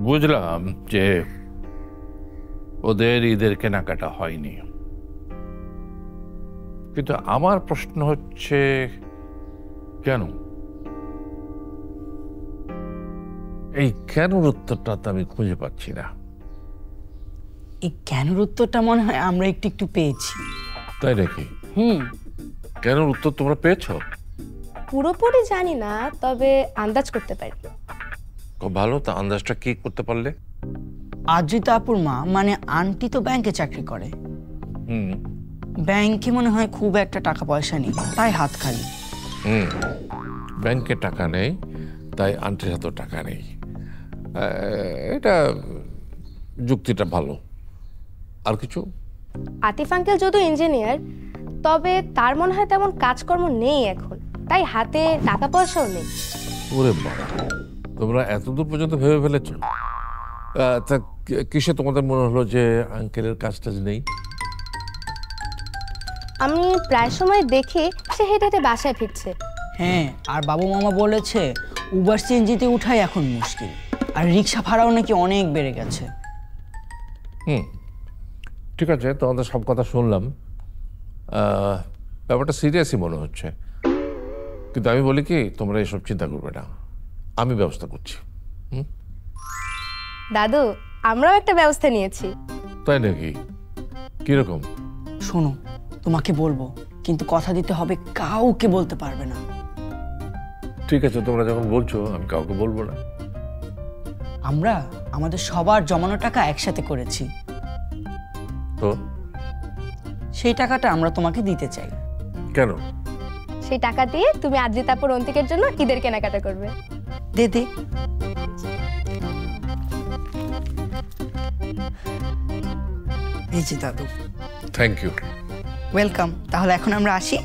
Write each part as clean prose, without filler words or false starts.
বুঝলাম যে ওদের ঈদের কেনাকাটা হয়নি, কিন্তু আমার প্রশ্ন হচ্ছে কেন? এই কেনর উত্তরটা তো আমি খুঁজে পাচ্ছি না। এই কেনর উত্তরটা মনে হয় আমরা একটু একটু পেয়েছি। তাই নাকি? কেনর উত্তর তোমরা পেয়েছো? পুরোপুরি জানি না, তবে আন্দাজ করতে পারি। খুব ভালো, তা আন্দাজটা কি করতে পারলে? আদ্রিতা আপুর মা মানে আন্টি তো ব্যাংকে চাকরি করে। ব্যাংকে মনে হয় খুব একটা টাকা পয়সা নেই, তাই হাত খালি। ব্যাংকে টাকা নেই তাই আন্টির হাতেও টাকা নেই, এটা যুক্তিটা ভালো। আর কিছু? আতিফ আঙ্কেল যদিও ইঞ্জিনিয়ার, তবে তার মনে হয় তেমন কাজকর্ম নেই এখন, তাই হাতে টাকা পয়সাও নেই। ওরে বাবা, তোমরা এতদূর পর্যন্ত ভেবে ফেলেছো? তা কিসে তোমাদের মনে হলো যে আঙ্কেলের কাজ টাজ নেই? আমি প্রায় সময় দেখি সে হেঁটে হেঁটে বাসায় ফিরছে। হ্যাঁ, আর বাবু মামা বলেছে উবার সিএনজিতে উঠাই এখন মুশকিল, আর রিক্সা ভাড়াও নাকি অনেক বেড়ে গেছে। ঠিক আছে, তোমাদের সব কথা শুনলাম, ব্যাপারটা সিরিয়াসই মনে হচ্ছে, কিন্তু আমি বলি কি, তোমরা এসব চিন্তা করবে না, আমি ব্যবস্থা করছি। দাদু, আমরাও একটা ব্যবস্থা নিয়েছি। তাই নাকি? কিরকম? শোনো, তোমাকে বলবো, কিন্তু কথা দিতে হবে কাউকে বলতে পারবে না। ঠিক আছে, তোমরা যখন বলছো আমি কাউকে বলবো না। আমরা আমাদের সবার জমানো টাকা একসাথে করেছি, তো সেই টাকাটা আমরা তোমাকে দিতে চাই। কেন? সেই টাকা দিয়ে তুমি আদ্রিতাপুর অন্তিকের জন্য ঈদের কেনাকাটা করবে। দে দে। এই যে দাদু। Thank you. ওয়েলকাম। তাহলে এখন আমরা আসি।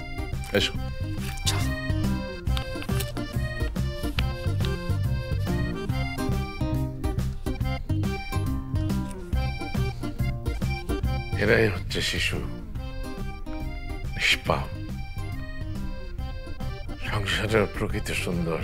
এসো। এরাই হচ্ছে শিশু, নিষ্পাপ, সংসারের প্রকৃতি সুন্দর।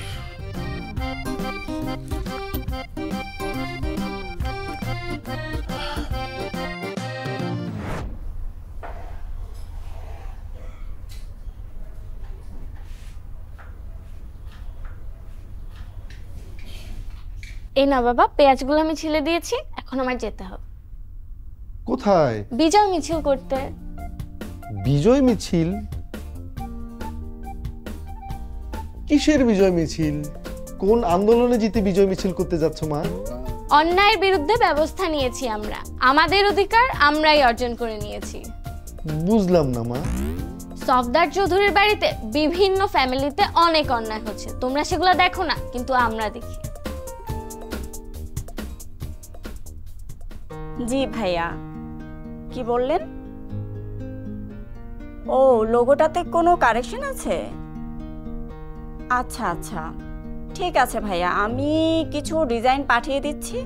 এই না বাবা, পেঁয়াজগুলো আমি ছিলে দিয়েছি, এখন আমার যেতে হবে। কোথায়? বিজয় মিছিল করতে। বিজয় মিছিল? কিসের বিজয় মিছিল? কোন আন্দোলনে জিতে বিজয় মিছিল করতে যাচ্ছ মা? অন্যায়ের বিরুদ্ধে ব্যবস্থা নিয়েছি আমরা, আমাদের অধিকার আমরাই অর্জন করে নিয়েছি। বুঝলাম না মা। সফদার চৌধুরীর বাড়িতে বিভিন্ন ফ্যামিলিতে অনেক অন্যায় হচ্ছে, তোমরা সেগুলো দেখো না, কিন্তু আমরা দেখি। জি ভাইয়া, কি বললেন? ও, লোগোটাতে কোনো কারেকশন আছে? আচ্ছা আচ্ছা, ঠিক আছে ভাইয়া, আমি কিছু ডিজাইন পাঠিয়ে দিচ্ছি।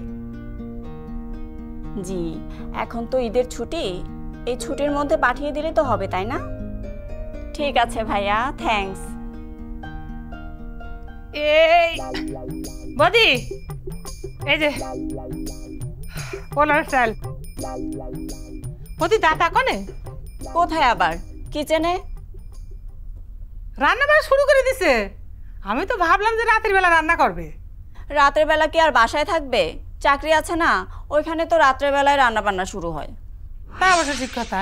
জি, এখন তো ঈদের ছুটি, এই ছুটির মধ্যে পাঠিয়ে দিলে তো হবে, তাই না? ঠিক আছে ভাইয়া, থ্যাঙ্কস। এই বদি, এই যে পোলার চাল বদি, দাদা কোনে? কোথায় আবার? কিচেনে। রান্না বান্না শুরু করে দিছে? আমি তো ভাবলাম যে রাতের বেলা রান্না করবে। রাতের বেলা কি আর বাসায় থাকবে? চাকরি আছে না, ওইখানে তো রাতের বেলায় রান্না বান্না শুরু হয়। তা অবশ্য ঠিক কথা।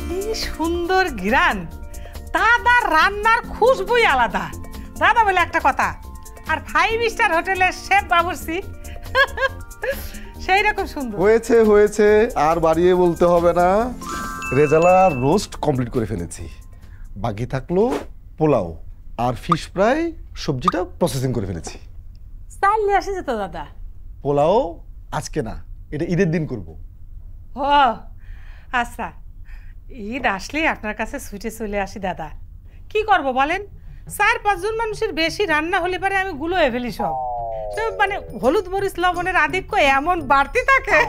কি সুন্দর ঘ্রাণ, দাদার রান্নার খুশবুই আলাদা। দাদা বলে একটা কথা, আর 5 স্টার হোটেলের শেফ বাবুর্চি সেই রকম সুন্দর। হয়েছে হয়েছে, আর বাড়িয়ে বলতে হবে না। রেজালা রোস্ট কমপ্লিট করে ফেলেছি, বাকি থাকলো পোলাও আর ফিশ ফ্রাই, সবজিটা প্রসেসিং করে ফেলেছি। চাল নিয়ে আসেছে তো দাদা? পোলাও আজকে না, এটা ঈদের দিন করব। ও আচ্ছা, ঈদ আসলেই আপনার কাছে ছুটে চলে আসি দাদা। কি করব বলেন, 4-5 জন মানুষের বেশি রান্না হলে পারে আমি গুলোয়ে ফেলি সব। সব মানে হলুদ মরিচ লবণের আধিক্য এমন বাড়তি থাকে।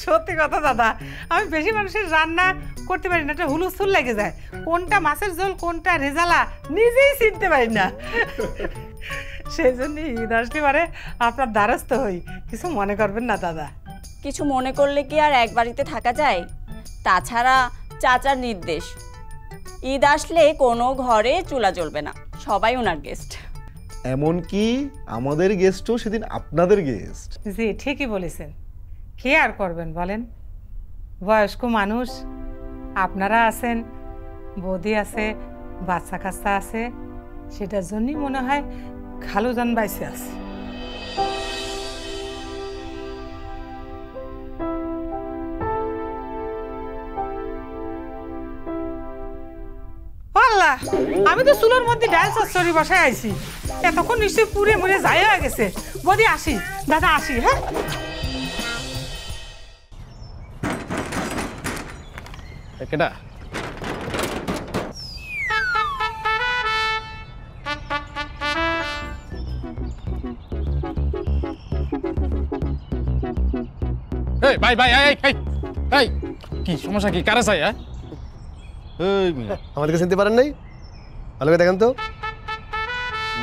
সত্যি কথা দাদা, আমি বেশি মানুষের রান্না করতে পারি না, একটা হুলুস্থুল লেগে যায়। কোনটা মাছের ঝোল কোনটা রেজালা নিজেই চিনতে পারি না। সেই জন্য ঈদ আসলে পারে আপনার দ্বারস্থ হই, কিছু মনে করবেন না দাদা। কিছু মনে করলে কি আর এক বাড়িতে থাকা যায়? তাছাড়া চাচার নির্দেশ, ঈদ আসলে কোনো ঘরে চুলা জ্বলবে না, সবাই ওনার গেস্ট। এমনকি আমাদের গেস্টও সেদিন আপনাদের গেস্ট। জি ঠিকই বলেছেন, কে আর করবেন বলেন? বয়স্ক মানুষ আপনারা আছেন, বৌদি আছে, বাচ্চা কাচ্চা আছে, সেটার জন্যই মনে হয় খালুজান বাইসে আছে। আল্লাহ, আমি তো চুলোর মধ্যে ডাল চচ্চড়ি বসায় আইছি, এতক্ষণ নিশ্চয়ই পুড়ে মুড়ে যাই হয়ে গেছে। বৌদি আসি, দাদা আসি। হ্যাঁ কেডা? এই ভাই ভাই এই এই এই কি সমস্যা, কি কারে চাই? হ্যাঁ আমাদেরকে চিনতে পারেন নাই? ভালো করে দেখেন তো।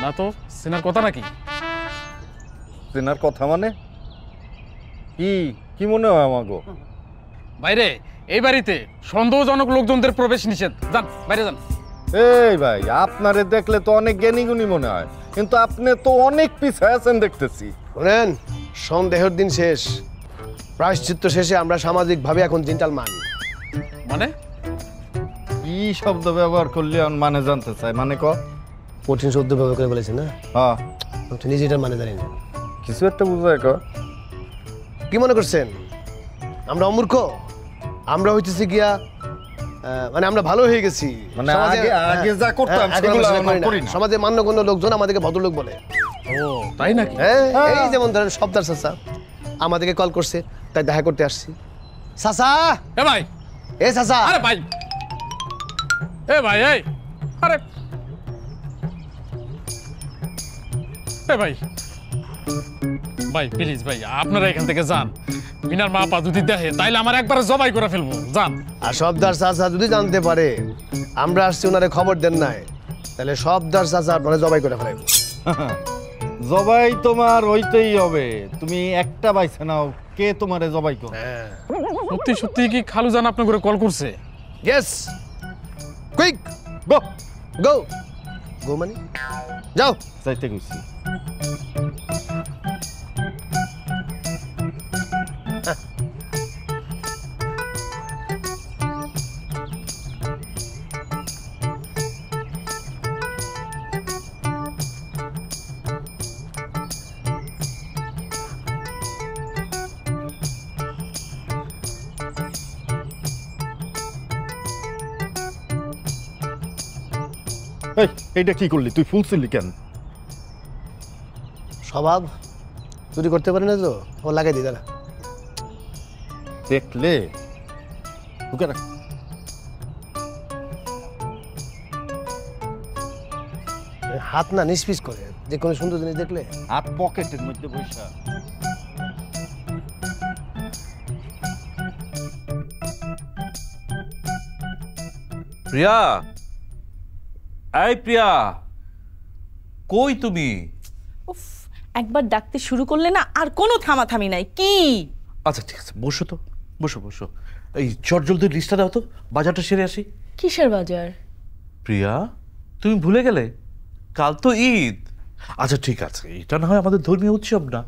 না তো, চেনার কথা নাকি? চেনার কথা মানে কি? কি মনে হয় আমাগো? বাইরে এই বাড়িতে সন্দেহজনক লোকজনদের প্রবেশ নিষেধ, যান বাইরে যান। এই ভাই, আপনারে দেখলে তো অনেক জ্ঞানী গুণী মনে হয়, কিন্তু আপনি তো অনেক পিছায় আছেন দেখতেছি। শোনেন, সন্দেহের দিন শেষ, প্রায়শ্চিত্ত শেষে আমরা সামাজিকভাবে এখন জেন্টালম্যান। মানে কি শব্দ ব্যবহার করলে মানে জানতে চাই? মানে কঠিন শব্দ ব্যবহার করে বলেছে না? হ্যাঁ, নিজে এটার মানে জানি না। কিছু একটা বুঝায় কি মনে করছেন আমরা অমূর্খ? আমরা হইতেছি গিয়া মানে আমরা ভালো হয়ে গেছি, মানে আগে যা করতাম সেগুলো করি না। সমাজে মান্যগণ্য লোকজন আমাদেরকে ভদ্রলোক বলে। ও তাই নাকি? এই যেমন ধরেন সর্দার চাচা আমাদেরকে কল করছে, তাই দেখা করতে আসছি। চাচা এ ভাই, এ চাচা, আরে ভাই, এ ভাই, এই আরে এ ভাই ভাই প্লিজ ভাই, আপনারা এখান থেকে যান। বিনার মা পা যদি দেখে তাইলে আমার একবারে জবাই করে ফেলবো, যান। আর সর্দার চাচা যদি জানতে পারে আমরা আসছি ওনারে খবর দেন নাই, তাহলে সর্দার চাচা আপনারা জবাই করে ফেলাইব। জবাই তোমার হইতেই হবে, তুমি একটা বাইছে নাও, কে তোমারে জবাই করবে? সত্যি সত্যি কি খালুজান আপনি করে কল করছে? ইয়েস, কুইক গো গো গো, মানে যাও। যাইতে গেছি। এইটা কি করলি তুই? ফুলছিলি কেন? স্বভাব চুরি করতে পারে না তো, ও লাগাই দিই দাঁড়া। দেখলে হাত না নিষ্পিস করে, যে কোনো সুন্দর জিনিস দেখলে হাত পকেটের মধ্যে বসা। প্রিয়া, এই প্রিয়া, কই তুমি? উফ, একবার ডাকতে শুরু করলে না আর কোনো থামাথামি নাই। কি? আচ্ছা ঠিক আছে, বসো তো, বসো বসো। এই চটজলদি লিস্টটা দাও তো, বাজারটা সেরে আসি। কিসের বাজার? প্রিয়া, তুমি ভুলে গেলে কাল তো ঈদ। আচ্ছা ঠিক আছে, এটা না হয় আমাদের ধর্মীয় উৎসব না,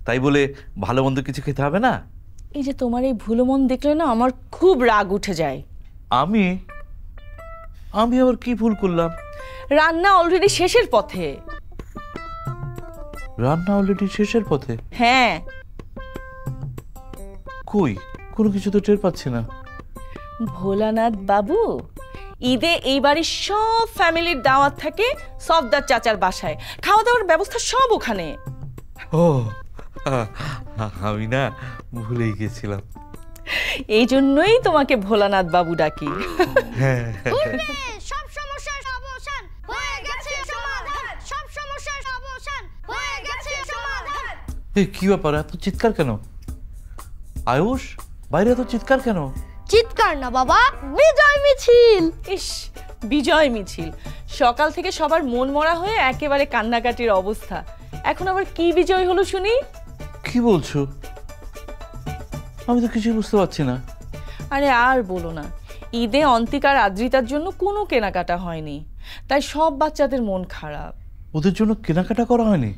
তাই বলে ভালো মন্দ কিছু খেতে হবে না? এই যে তোমার এই ভুলো মন দেখলে না আমার খুব রাগ উঠে যায়। আমি আমি আবার কি ভুল করলাম? রান্না অলরেডি শেষের পথে। রান্না অলরেডি শেষের পথে? হ্যাঁ। কই কোনো কিছু তো টের পাচ্ছি না। ভোলানাথ বাবু ঈদে এই বাড়ির সব ফ্যামিলির দাওয়াত থাকে সফদার চাচার বাসায়, খাওয়া দাওয়ার ব্যবস্থা সব ওখানে। ও আমি না ভুলেই গেছিলাম। এই জন্যই তোমাকে ভোলানাথ বাবু ডাকি। সব সমস্যার অবসান হয়ে গেছে সমাধান, সব এই কি ব্যাপার, এত চিৎকার কেন? আয়ুষ, বাইরে এত চিৎকার কেন? চিৎকার না বাবা, বিজয় মিছিল। ইস, বিজয় মিছিল! সকাল থেকে সবার মন মরা হয়ে একেবারে কান্নাকাটির অবস্থা। এখন আবার কি বিজয় হলো শুনি? কি বলছো? আমি তো কিছুই বুঝতে পারছি না। আরে আর বলো না, ঈদে অন্তিকার আদ্রিতার জন্য কোনো কেনাকাটা হয়নি, তাই সব বাচ্চাদের মন খারাপ। ওদের জন্য কেনাকাটা করা হয়নি?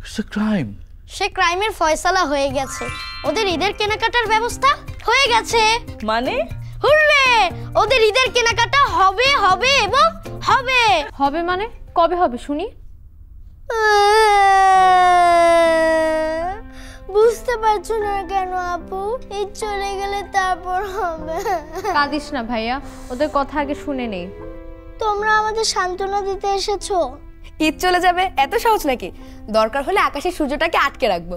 It's a crime. সে ক্রাইমের ফয়সালা হয়ে গেছে, ওদের ঈদের কেনাকাটার ব্যবস্থা হয়ে গেছে। মানে? হুররে, ওদের ঈদের কেনাকাটা হবে হবে এবং হবে। হবে মানে কবে হবে শুনি? বুঝতে পারছো না কেন আপু? ঈদ চলে গেলে তারপর হবে। কাঁদিস না ভাইয়া, ওদের কথা আগে শুনে নেই। তোমরা আমাদের সান্ত্বনা দিতে এসেছো। ঈদ চলে যাবে এত সহজ নাকি? দরকার হলে আকাশের সূর্যটাকে আটকে রাখবো।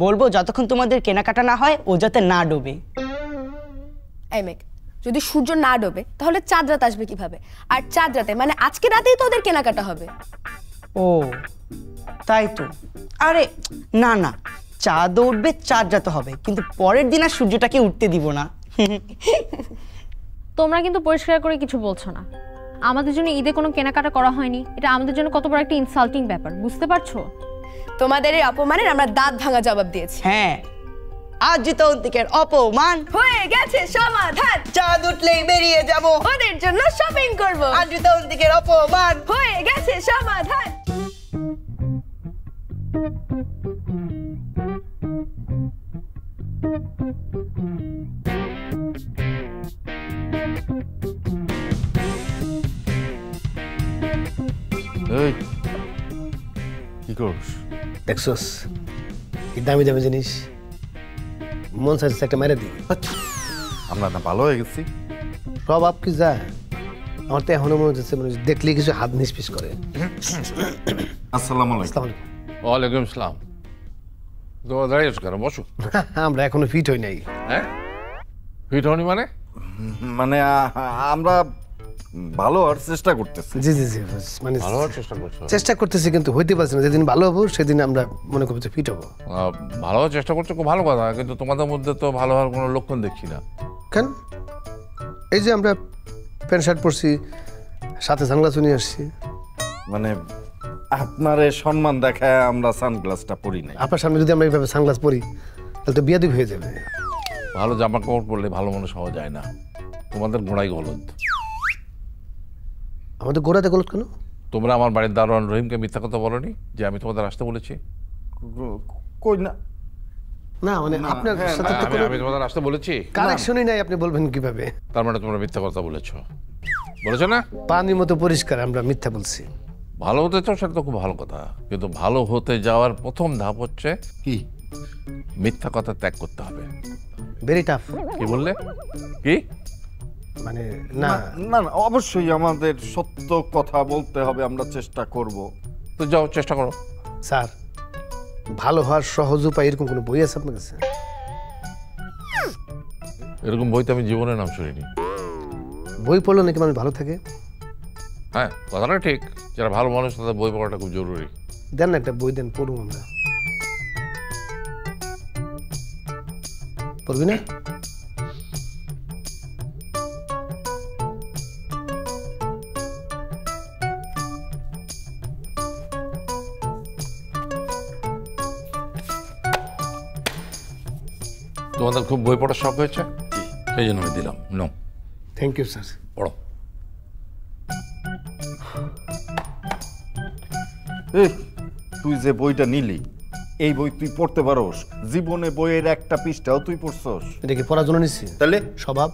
বলবো যতক্ষণ তোমাদের কেনাকাটা না হয় ও যাতে না ডোবে। এই মেঘ, যদি সূর্য না ডোবে তাহলে চাঁদ রাত আসবে কিভাবে? আর চাঁদ রাতে মানে আজকে রাতেই তো ওদের কেনাকাটা হবে। ও তাই তো। আরে না না, চাঁদ উঠবে, চাঁদ রাতে হবে, কিন্তু পরের দিন আর সূর্যটাকে উঠতে দিব না। তোমরা কিন্তু পরিষ্কার করে কিছু বলছো না। আমাদের জন্য ঈদে কোনো কেনাকাটা করা হয়নি, এটা আমাদের জন্য কত বড় একটা ইনসাল্টিং ব্যাপার, বুঝতে পারছো? তোমাদের এই অপমানের আমরা দাঁত ভাঙা জবাব দিয়েছি। হ্যাঁ, আজ জিত অন্তিকের অপমান হয়ে গেছে সমাধান। চাঁদ উঠলেই বেরিয়ে যাব, ওদের জন্য শপিং করব। আজ জিত অন্তিকের অপমান হয়ে গেছে সমাধান। এই কি করছ? দেখছস কি দামি দামি জিনিস, মন চাইছে একটা মেরে দিই। আমরা না ভালো হয়ে গেছি। সব আপ কি যায়, আমার তো এখনো মনে হচ্ছে মানে দেখলে কিছু হাত নিষ্পিস করে। আসসালামু আলাইকুম। আসসালামু আলাইকুম। ওয়ালাইকুম আসসালাম। তোমার দাঁড়িয়ে আছো কেন? বসো। আমরা এখনো ফিট হই নাই। হ্যাঁ, ফিট হওনি মানে? মানে আমরা ভালো হওয়ার চেষ্টা করতেছি। জি জি জি, মানে ভালো হওয়ার চেষ্টা করছো? চেষ্টা করতেছি কিন্তু হইতে পারছি না। যেদিন ভালো হবো সেদিন আমরা মনে করবো যে ফিট হবো। ভালো হওয়ার চেষ্টা করছো, খুব ভালো কথা, কিন্তু তোমাদের মধ্যে তো ভালো হওয়ার কোনো লক্ষণ দেখছি না। কেন? এই যে আমরা প্যান্ট শার্ট পরছি, সাথে সানগ্লাসও নিয়ে আসছি। মানে আপনার সম্মান দেখায় আমরা সানগ্লাসটা পরি নাই। আপনার সামনে যদি আমরা এইভাবে সানগ্লাস পরি তাহলে তো বিয়াদবি হয়ে যাবে। ভালো জামা কাপড় পরলে ভালো মানুষ হওয়া যায় না, তোমাদের গোড়াই গলদ। আমাদের গোড়াতে গলত কেন? তোমরা আমার বাড়ির দারোয়ান রহিমকে মিথ্যা কথা বলোনি যে আমি তোমাদের আসতে বলেছি? কই না না, মানে আপনার সাথে তো কোনো আমি তোমাদের আসতে বলেছি? কানেকশনই নাই, আপনি বলবেন কিভাবে? তার মানে তোমরা মিথ্যা কথা বলেছো, বলেছো না? পানির মতো পরিষ্কার আমরা মিথ্যা বলছি। ভালো হতে চাও সেটা তো খুব ভালো কথা, কিন্তু ভালো হতে যাওয়ার প্রথম ধাপ হচ্ছে কি? মিথ্যা কথা ত্যাগ করতে হবে। Very tough. কি বললে? কি মানে? না না না, অবশ্যই আমাদের সত্য কথা বলতে হবে, আমরা চেষ্টা করব। তো যাও, চেষ্টা করো। স্যার, ভালো হওয়ার সহজ উপায় এরকম কোনো বই আছে আপনার কাছে? এরকম বই তো আমি জীবনে নাম শুনিনি। বই পড়লে নাকি মানুষ ভালো থাকে? হ্যাঁ, কথাটা ঠিক, যারা ভালো মানুষ তাদের বই পড়াটা খুব জরুরি। দেন না একটা বই, দেন পড়ুন। আমরা পড়বি না? তোমাদের খুব বই পড়ার শখ হয়েছে, সেই জন্য আমি দিলাম। No, thank you sir. পড়ো। তুই যে বইটা নিলি, এই বই তুই পড়তে পারোস? জীবনে বইয়ের একটা পৃষ্ঠাও তুই পড়ছস? এটা কি পড়ার জন্য নিচ্ছি? তাহলে স্বভাব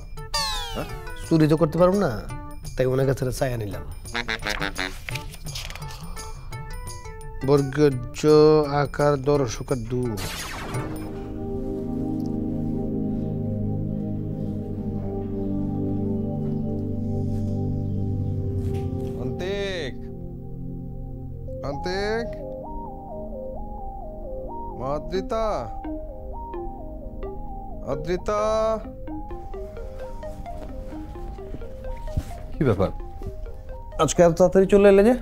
চুরি তো করতে পারবো না, তাই ওনার কাছে চাইয়া নিলাম। বর্গজ আকার দর্শকার দু। অন্তিক, অন্তিক, অদ্রিতা, অদ্রিতা। কি ব্যাপার, আজকে এত তাড়াতাড়ি চলে এলে যে?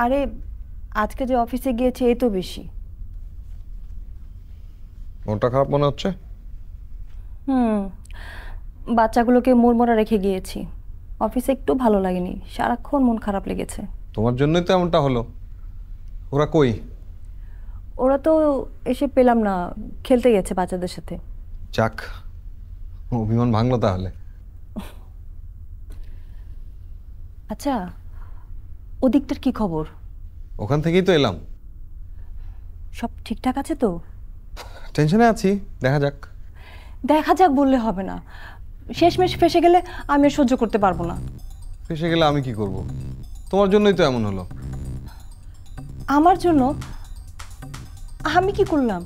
আরে আজকে যে অফিসে গিয়েছে এই তো বেশি। মনটা খারাপ মনে হচ্ছে? বাচ্চাগুলোকে মরমরা রেখে গিয়েছি, অফিসে একটু ভালো লাগেনি, সারাক্ষণ মন খারাপ লেগেছে। তোমার জন্যই তো এমনটা হলো। ওরা কই? ওরা তো এসে পেলাম না, খেলতে গেছে বাচ্চাদের সাথে। যাক, অভিমান ভাঙলো তাহলে। আচ্ছা, ওদিকটার কি খবর? ওখান থেকেই তো এলাম। সব ঠিকঠাক আছে তো? টেনশনে আছি, দেখা যাক। দেখা যাক বললে হবে না, শেষমেশ ফেসে গেলে আমি আর সহ্য করতে পারবো না। ফেসে গেলে আমি কি করব? তোমার জন্যই তো এমন হলো। আমার জন্য? আমি কি করলাম?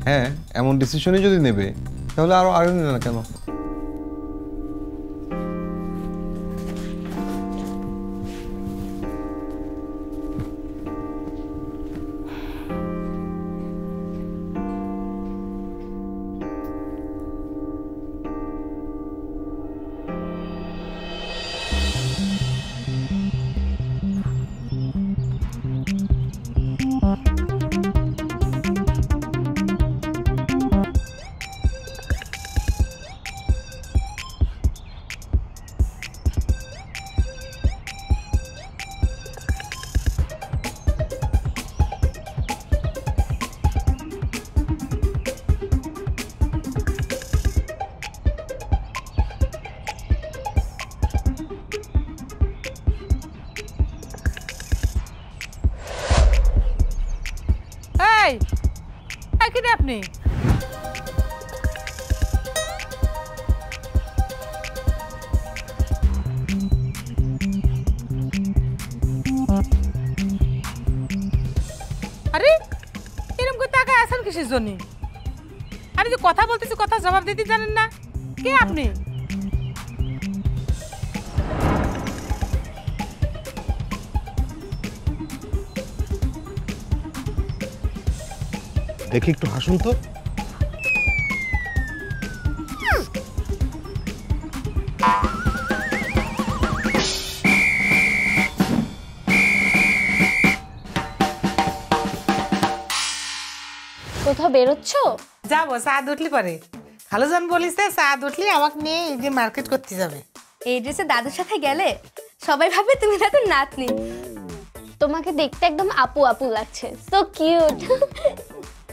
হ্যাঁ, এমন ডিসিশনই যদি নেবে তাহলে আরো আগে নেবে না কেন? আপনি আরে এরকম করে তাকায় আছেন কিসের জন্য? আরে যে কথা বলতেছি, কথা জবাব দিতে জানেন না? কে আপনি? দেখি একটু হাসুন তো। কোথাও বেরোচ্ছ? যাবো, সাদ উঠলি পরে। খালুজান বলিস সাদ উঠলি আমাকে নিয়ে এই যে মার্কেট করতে যাবে। এই ড্রেসে দাদুর সাথে গেলে সবাই ভাবে তুমি দাদুর নাতনি। তোমাকে দেখতে একদম আপু আপু লাগছে, সো কিউট।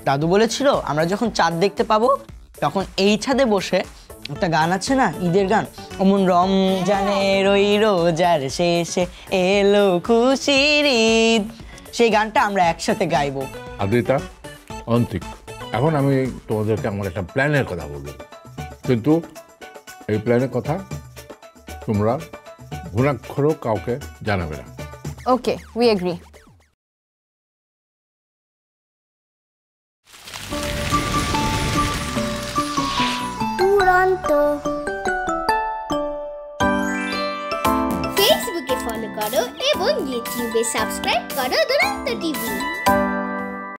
দাদু বলেছিল আমরা যখন চাঁদ দেখতে পাবো তখন এই ছাদে বসে একটা গান আছে না, ঈদের গান, অমন রমজানের ওই রোজার শেষে এলো খুশির ঈদ, সেই গানটা আমরা একসাথে গাইবো। আদ্রিতা, অন্তিক, এখন আমি তোমাদেরকে আমার একটা প্ল্যানের কথা বলবো, কিন্তু এই প্ল্যানের কথা তোমরা ঘুণাক্ষরও কাউকে জানাবে না। ওকে, উই এগ্রি। দুরন্ত ফেসবুকে ফলো করো এবং ইউটিউবে সাবস্ক্রাইব করো দুরন্ত টিভি।